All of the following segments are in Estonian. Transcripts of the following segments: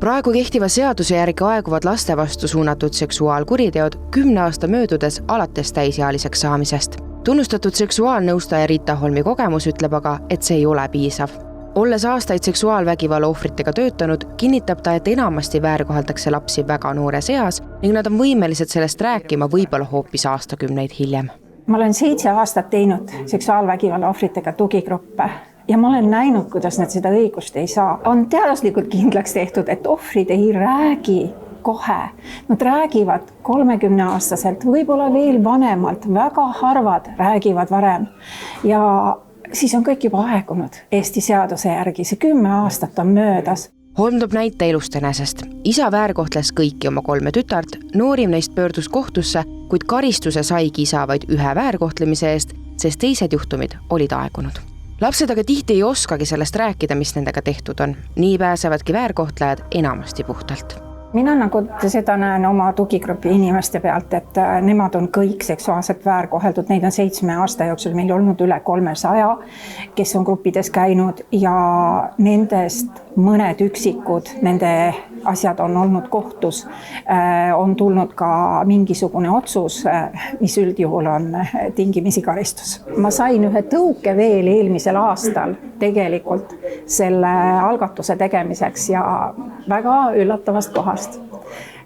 Praegu kehtiva seaduse järgi aeguvad laste vastu suunatud seksuaalkuriteod 10 aasta möödudes alates täisealiseks saamisest. Tunnustatud seksuaalnõustaja Riita Holmi kogemus ütleb aga, et see ei ole piisav. Olles aastaid seksuaalvägivalla ohvritega töötanud, kinnitab ta, et enamasti väärkoheldakse lapsi väga noores eas ning nad on võimelised sellest rääkima võib-olla hoopis aastakümneid hiljem. Ma olen 7 aastat teinud seksuaalvägivalla ohvritega tugigruppe ja ma olen näinud, kuidas nad seda õigust ei saa. On teaduslikult kindlaks tehtud, et ohvrid ei räägi kohe. Nad räägivad 30-aastaselt, võib-olla veel vanemalt, väga harvad räägivad varem ja siis on kõik juba aegunud Eesti seaduse järgi, see 10 aastat on möödas. Holm toob näite elust enesest. Isa väärkohtles kõiki oma 3 tütart, noorim neist pöördus kohtusse, kuid karistuse saigi isa vaid 1 väärkohtlemise eest, sest teised juhtumid olid aegunud. Lapsed aga tihti ei oskagi sellest rääkida, mis nendega tehtud on. Nii pääsevadki väärkohtlejad enamasti puhtalt. Mina nagu seda näen oma tugigrupi inimeste pealt, et nemad on kõik seksuaalselt väärkoheldud. Neid on 7 aasta jooksul meil olnud üle 300, kes on gruppides käinud ja nendest mõned üksikud, nende asjad on olnud kohtus, on tulnud ka mingisugune otsus, mis üldjuhul on tingimisi karistus. Ma sain ühe tõuke veel eelmisel aastal tegelikult selle algatuse tegemiseks ja väga üllatavast kohast.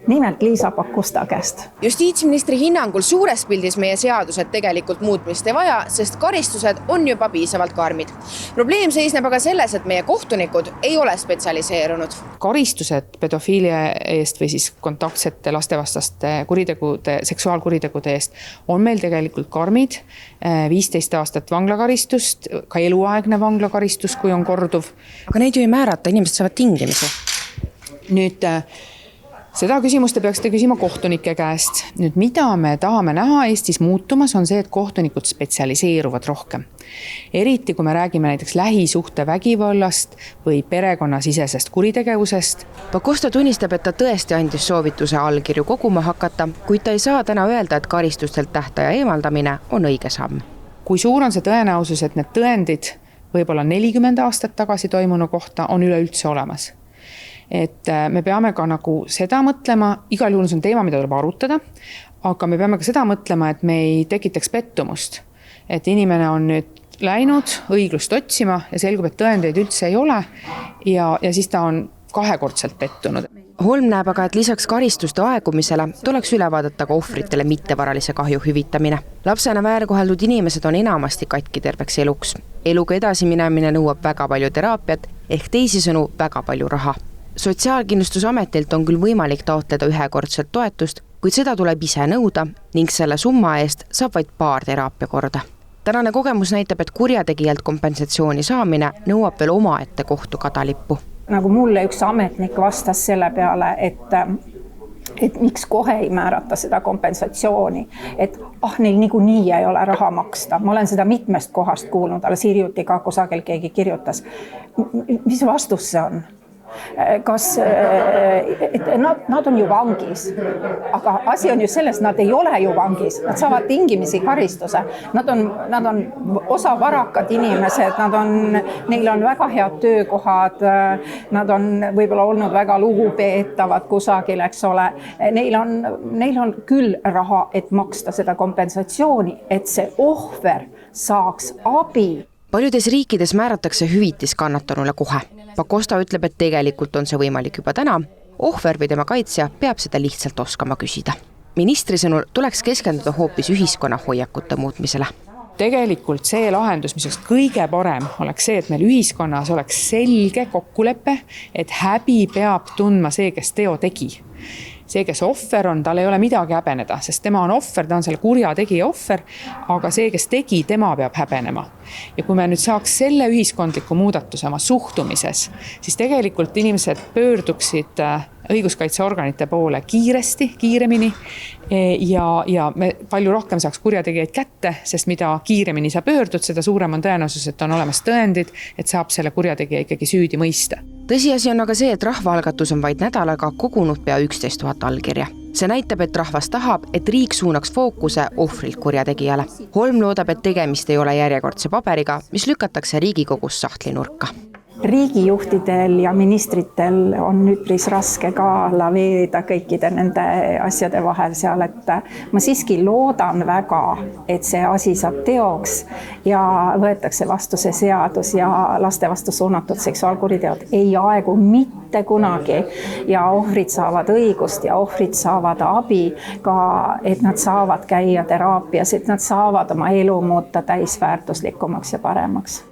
Nimelt Liisa Pakusta käest. Justiitsministri hinnangul suures pildis meie seadused tegelikult muutmist ei vaja, sest karistused on juba piisavalt karmid. Probleem seisneb aga selles, et meie kohtunikud ei ole spetsialiseerunud. Karistused pedofiilia eest või siis kontaktsete lastevastaste kuritegude, seksuaalkuritegude eest on meil tegelikult karmid. 15 aastat vanglakaristust, ka eluaegne vanglakaristus, kui on korduv. Aga neid ju ei määrata, inimesed saavad tingimisi. Nüüd seda küsimust te peaksite küsima kohtunike käest. Nüüd, mida me tahame näha Eestis muutumas, on see, et kohtunikud spetsialiseeruvad rohkem. Eriti, kui me räägime näiteks lähisuhte vägivallast või perekonnasisesest kuritegevusest. Pakosta tunnistab, et ta tõesti andis soovituse allkirju koguma hakata, kuid ta ei saa täna öelda, et karistustelt tähtaja eemaldamine on õige samm. Kui suur on see tõenäosus, et need tõendid võib-olla 40 aastat tagasi toimunu kohta on üleüldse olemas? Et me peame ka nagu seda mõtlema, igal juhul see on teema, mida tuleb arutada, aga me peame ka seda mõtlema, et me ei tekitaks pettumust. Et inimene on nüüd läinud õiglust otsima ja selgub, et tõendeid üldse ei ole ja siis ta on 2-kordselt pettunud. Holm näeb aga, et lisaks karistuste aegumisele tuleks üle vaadata ka ohvritele mittevaralise kahju hüvitamine. Lapsena väärkoheldud inimesed on enamasti katki terveks eluks. Eluga edasi minemine nõuab väga palju teraapiat ehk teisisõnu väga palju raha. Sotsiaalkindlustusametilt on küll võimalik taotleda 1-kordselt toetust, kuid seda tuleb ise nõuda ning selle summa eest saab vaid paar teraapiakorda. Tänane kogemus näitab, et kurjategijalt kompensatsiooni saamine nõuab veel omaette kohtu kadalippu. Nagu mulle üks ametnik vastas selle peale, et miks kohe ei määrata seda kompensatsiooni, et neil niikuinii ei ole raha maksta. Ma olen seda mitmest kohast kuulnud, alles hiljuti ka kusagil keegi kirjutas. Mis vastus see on? Kas nad on ju vangis, aga asi on ju selles, nad ei ole ju vangis, nad saavad tingimisi karistuse, nad on osavarakad inimesed, neil on väga head töökohad, nad on võib-olla olnud väga lugupeetavad kusagil, eks ole, neil on küll raha, et maksta seda kompensatsiooni, et see ohver saaks abi. Paljudes riikides määratakse hüvitis kannatanule kohe. Pakosta ütleb, et tegelikult on see võimalik juba täna. Ohver või tema kaitsja peab seda lihtsalt oskama küsida. Ministri sõnul tuleks keskenduda hoopis ühiskonna hoiakute muutmisele. Tegelikult see lahendus, mis oleks kõige parem, oleks see, et meil ühiskonnas oleks selge kokkulepe, et häbi peab tundma see, kes teo tegi. See, kes ohver on, tal ei ole midagi häbeneda, sest tema on ohver, ta on selle kurja tegija ohver, aga see, kes tegi, tema peab häbenema. Ja kui me nüüd saaks selle ühiskondliku muudatuse oma suhtumises, siis tegelikult inimesed pöörduksid õiguskaitseorganite poole kiiremini ja me palju rohkem saaks kurjategijaid kätte, sest mida kiiremini sa pöördud, seda suurem on tõenäosus, et on olemas tõendid, et saab selle kurjategija ikkagi süüdi mõista. Tõsiasi on aga see, et rahvaalgatus on vaid nädalaga kogunud pea 11 000 allkirja. See näitab, et rahvas tahab, et riik suunaks fookuse ohvrilt kurjategijale. Holm loodab, et tegemist ei ole järjekordse paberiga, mis lükatakse Riigikogus sahtlinurka. riigijuhtidel ja ministritel on üpris raske ka laveerida kõikide nende asjade vahel seal, et ma siiski loodan väga, et see asi saab teoks ja võetakse vastu see seadus ja laste vastu suunatud seksuaalkuriteod ei aegu mitte kunagi ja ohvrid saavad õigust ja ohvrid saavad abi ka, et nad saavad käia teraapias, et nad saavad oma elu muuta täisväärtuslikumaks ja paremaks.